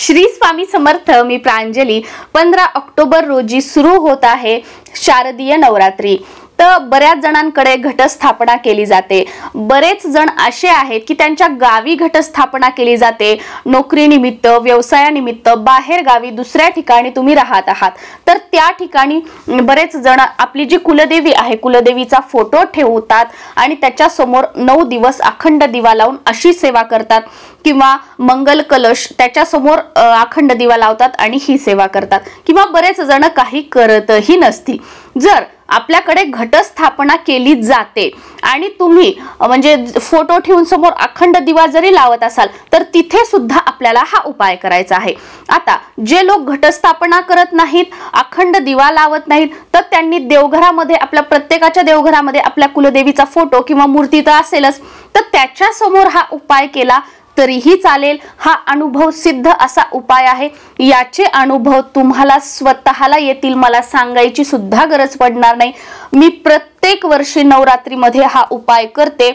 श्री स्वामी समर्थ. मी Pranjali. 15 October रोजी सुरू होत आहे शारदीय नवरात्री. तर बऱ्याच जणांकडे घटस्थापना केली जाते. बरेच जण असे आहेत की त्यांच्या गावी घटस्थापना केली जाते. नोकरीनिमित्त, व्यवसायानिमित्त बाहेर गावी दुसऱ्या ठिकाणी तुम्ही राहत आहात, तर त्या ठिकाणी बरेच जण आपली जी कुलदेवी आहे कुलदेवीचा फोटो ठेवतात आणि त्याच्या समोर 9 दिवस अखंड दिवा लावून अशी सेवा करतात, किंवा मंगल कलश त्याच्या समोर अखंड दिवा लावतात आणि ही सेवा करतात, किंवा बरेच जण काही करतही नसतील. जर आपल्याकडे घटस्थापना केली जाते आणि तुम्ही म्हणजे फोटो ठेवून समोर अखंड दिवा जरी लावत असाल तर तिथे सुद्धा आपल्याला हा उपाय करायचा आहे. आता जे लोक घटस्थापना करत नाहीत, अखंड दिवा लावत नाहीत, तर त्यांनी देवघरामध्ये आपल्या प्रत्येकाच्या देवघरामध्ये आपल्या कुलदेवीचा फोटो किंवा मूर्ती तर असेलच, तर त्याच्या समोर हा उपाय केला तरीही चालेल. हा अनुभव सिद्ध असा उपाय आहे. याचे अनुभव तुम्हाला स्वतःला येतील, मला सांगायची सुद्धा गरज पडणार नाही. मी प्रत्येक वर्षी नवरात्रीमध्ये हा उपाय करते.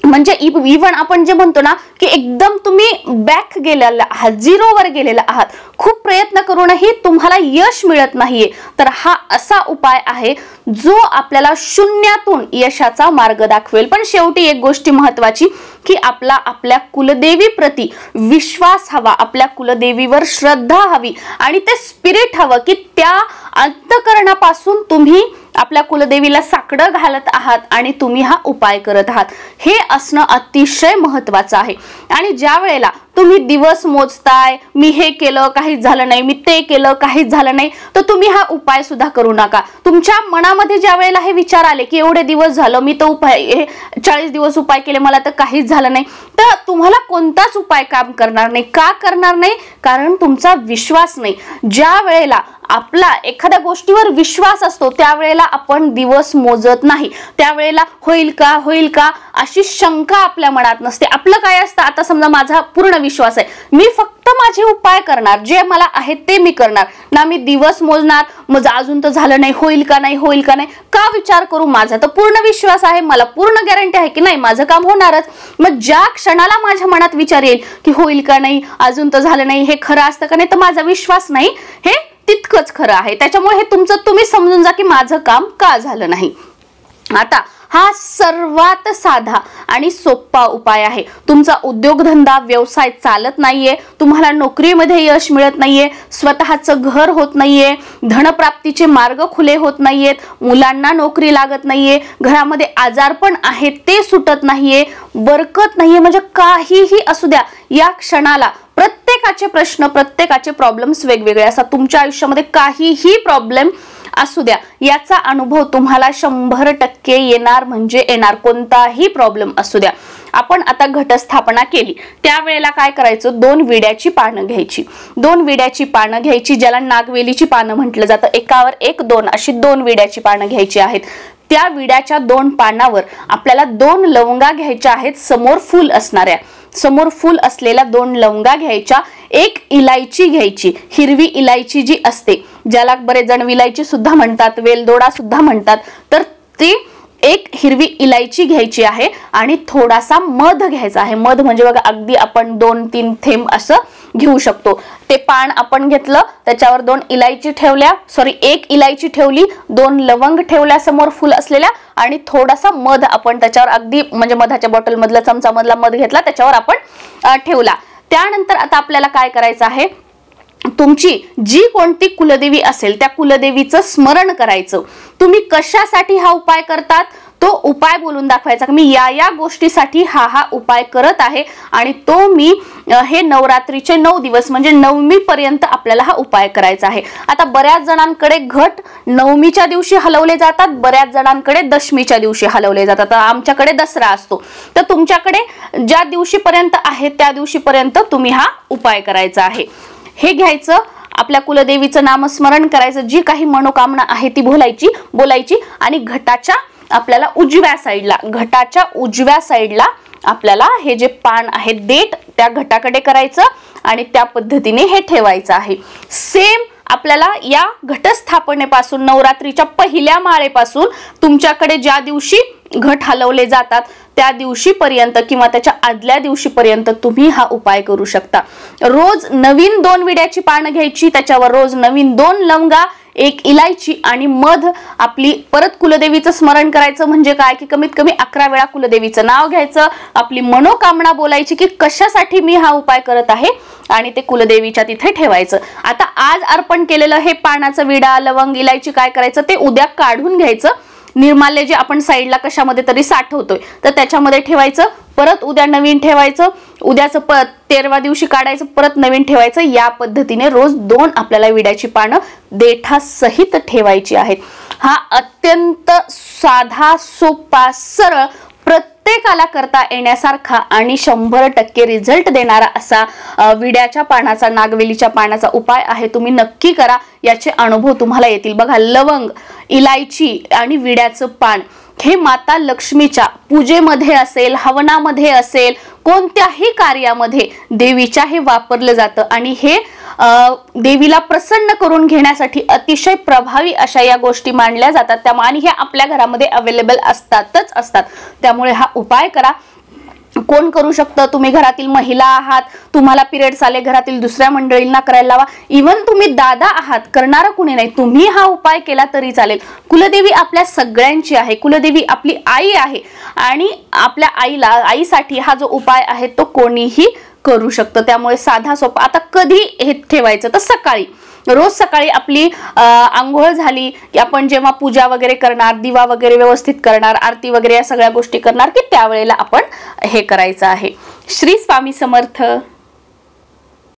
म्हणजे इव्हन आपण जे म्हणतो ना की एकदम तुम्ही बॅक गेलेला आहात, झिरोवर गेलेला आहात, खूप प्रयत्न करूनही तुम्हाला यश मिळत नाहीये, तर हा असा उपाय आहे जो आपल्याला शून्यातून यशाचा मार्ग दाखवेल. पण शेवटी एक गोष्ट महत्त्वाची की आपल्या कुलदेवी प्रती विश्वास हवा, आपल्या कुलदेवीवर श्रद्धा हवी आणि ते स्पिरिट हवं की त्या अंतःकरणापासून तुम्ही आपल्या कुलदेवीला साकडं घालत आहात आणि तुम्ही हा उपाय करत आहात. हे असणं अतिशय महत्त्वाचं आहे. आणि ज्या वेळेला तुम्ही दिवस मोजताय, मी हे केलं काहीच झालं नाही, मी ते केलं काहीच झालं नाही, तर तुम्ही हा उपाय सुद्धा करू नका. तुमच्या मनामध्ये ज्या वेळेला हे विचार आले की एवढे दिवस झालं, मी तो उपाय 40 दिवस उपाय केले, मला तर काहीच झालं नाही, तर तुम्हाला कोणताच उपाय काम करणार नाही. का करणार नाही? कारण तुमचा विश्वास नाही. ज्या वेळेला आपला एखाद्या गोष्टीवर विश्वास असतो त्यावेळेला आपण दिवस मोजत नाही. त्यावेळेला होईल का अशी शंका आपल्या मनात नसते. आपलं काय असतं, आता समजा माझा पूर्ण विश्वास आहे, मी फक्त माझे उपाय करणार, जे मला आहे ते मी करणार ना. मी दिवस मोजणार, मग अजून तर झालं नाही, होईल का नाही का विचार करू. माझा तर पूर्ण विश्वास आहे, मला पूर्ण गॅरंटी आहे की नाही माझं काम होणारच. मग ज्या क्षणाला माझ्या मनात विचार येईल की होईल का नाही, अजून तर झालं नाही, हे खरं असतं का नाही, तर माझा विश्वास नाही हे तितकंच खरं आहे. त्याच्यामुळे हे तुमचं तुम्ही समजून जा की माझं काम का झालं नाही. आता हा सर्वात साधा आणि सोपा उपाय आहे. तुमचा उद्योगधंदा व्यवसाय चालत नाहीये, तुम्हाला नोकरीमध्ये यश मिळत नाहीये, स्वतःचं घर होत नाहीये, धनप्राप्तीचे मार्ग खुले होत नाहीयेत, मुलांना नोकरी लागत नाहीये, घरामध्ये आजारपण आहे ते सुटत नाहीये, बरकत नाहीये, म्हणजे काहीही असू द्या, या क्षणाला प्रत्येकाचे प्रश्न, प्रत्येकाचे प्रॉब्लेम्स वेगवेगळे असतात. तुमच्या आयुष्यामध्ये काहीही प्रॉब्लेम असू द्या, याचा अनुभव तुम्हाला 100% येणार म्हणजे येणार. कोणताही प्रॉब्लेम असू द्या. आपण आता घटस्थापना केली त्यावेळेला काय करायचं, 2 विड्याची पानं घ्यायची. 2 विड्याची पानं घ्यायची, ज्याला नागवेलीची पानं म्हटलं जातं. एकावर एक 2 अशी 2 विड्याची पानं घ्यायची आहेत. त्या विड्याच्या 2 पानावर आपल्याला 2 लवंगा घ्यायच्या आहेत. समोर फूल असलेल्या 2 लवंगा घ्यायच्या. 1 इलायची घ्यायची, हिरवी इलायची जी असते, ज्याला बरेच जण विलायची सुद्धा म्हणतात, वेलदोडा सुद्धा म्हणतात, तर ती 1 हिरवी इलायची घ्यायची आहे. आणि थोडासा मध घ्यायचा आहे. मध म्हणजे बघा अगदी आपण 2-3 थेंब असं घेऊ शकतो. ते पान आपण घेतलं, त्याच्यावर 2 इलायची ठेवल्या, 1 इलायची ठेवली, 2 लवंग ठेवल्या समोर फुल असलेल्या, आणि थोडासा मध आपण त्याच्यावर अगदी म्हणजे मधाच्या बॉटल मधला चमचा मधला मध घेतला, त्याच्यावर आपण ठेवला. त्यानंतर आता आपल्याला काय करायचं आहे, तुमची जी कोणती कुलदेवी असेल त्या कुलदेवीचं स्मरण करायचं. तुम्ही कशासाठी हा उपाय करतात तो उपाय बोलून दाखवायचा. मी या गोष्टीसाठी हा उपाय करत आहे आणि तो मी हे नवरात्रीचे 9 दिवस म्हणजे 9वी पर्यंत आपल्याला हा उपाय करायचा आहे. आता बऱ्याच जणांकडे घट 9मीच्या दिवशी हलवले जातात, बऱ्याच जणांकडे दशमीच्या दिवशी हलवले जातात. आमच्याकडे दसरा असतो, तर तुमच्याकडे ज्या दिवशीपर्यंत आहे त्या दिवशीपर्यंत तुम्ही हा उपाय करायचा आहे. हे घ्यायचं, आपल्या कुलदेवीचं नामस्मरण करायचं, जी काही मनोकामना आहे ती बोलायची आणि घटाच्या उजव्या साईडला आपल्याला हे जे पान आहे देठ त्या घटाकडे करायचं आणि त्या पद्धतीने हे ठेवायचं आहे. सेम आपल्याला या घटस्थापनेपासून नवरात्रीच्या पहिल्या माळेपासून तुमच्याकडे ज्या दिवशी घट हलवले जातात त्या दिवशीपर्यंत किंवा त्याच्या आदल्या दिवशीपर्यंत तुम्ही हा उपाय करू शकता। रोज नवीन 2 विड्याची पानं घ्यायची, त्याच्यावर रोज नवीन 2 लवंगा, 1 इलायची आणि मध आपली परत कुलदेवीचं स्मरण करायचं। म्हणजे काय की कमीत कमी 11 वेळा कुलदेवीचं नाव घ्यायचं, आपली मनोकामना बोलायची की कशासाठी मी हा उपाय करत आहे आणि ते कुलदेवीच्या तिथे ठेवायचं। आता आज अर्पण केलेलं हे पानाचं विडा, लवंग, इलायची काय करायचं ते उद्या काढून घ्यायचं। निर्माल्य जे आपण साईडला कशामध्ये तरी साठवतोय तर त्याच्यामध्ये ठेवायचं, परत उद्या नवीन ठेवायचं, उद्याचं 13व्या दिवशी काढायचं, परत नवीन ठेवायचं। या पद्धतीने रोज 2 आपल्याला विड्याची पानं देठासहित ठेवायची आहेत। हा अत्यंत साधा, सोपा, सरळ, प्रत्येकाला करता येण्यासारखा आणि 100% रिझल्ट देणारा असा विड्याच्या पानाचा, नागवेलीच्या पानाचा उपाय आहे। तुम्ही नक्की करा, याचे अनुभव तुम्हाला येतील। बघा, लवंग, इलायची आणि विड्याचं पान हे माता लक्ष्मीच्या पूजेमध्ये असेल, हवनामध्ये असेल, कोणत्याही कार्यामध्ये देवीच्या हे वापरलं जातं आणि हे देवीला प्रसन्न करून घेण्यासाठी अतिशय प्रभावी अशा या गोष्टी मानल्या जातात। त्यामुळे आणि हे आपल्या घरामध्ये अवेलेबल असतातच असतात। त्यामुळे हा उपाय करा। कोण करू शकतं? तुम्ही घरातील महिला आहात, तुम्हाला पिरियड्स आले, घरातील दुसऱ्या मंडळींना करायला लावा। इवन तुम्ही दादा आहात, करणारा कुणी नाही, तुम्ही हा उपाय केला तरी चालेल। कुलदेवी आपल्या सगळ्यांची आहे, कुलदेवी आपली आई आहे आणि आपल्या आईसाठी हा जो उपाय आहे तो कोणीही करू शकतं। त्यामुळे साधा सोपा। आता कधी हे ठेवायचं तर सकाळी, रोज सकाळी आपली आंघोळ झाली की आपण जेव्हा पूजा वगैरे करणार, दिवा वगैरे व्यवस्थित करणार, आरती वगैरे या सगळ्या गोष्टी करणार की त्यावेळेला आपण हे करायचं आहे। श्री स्वामी समर्थ।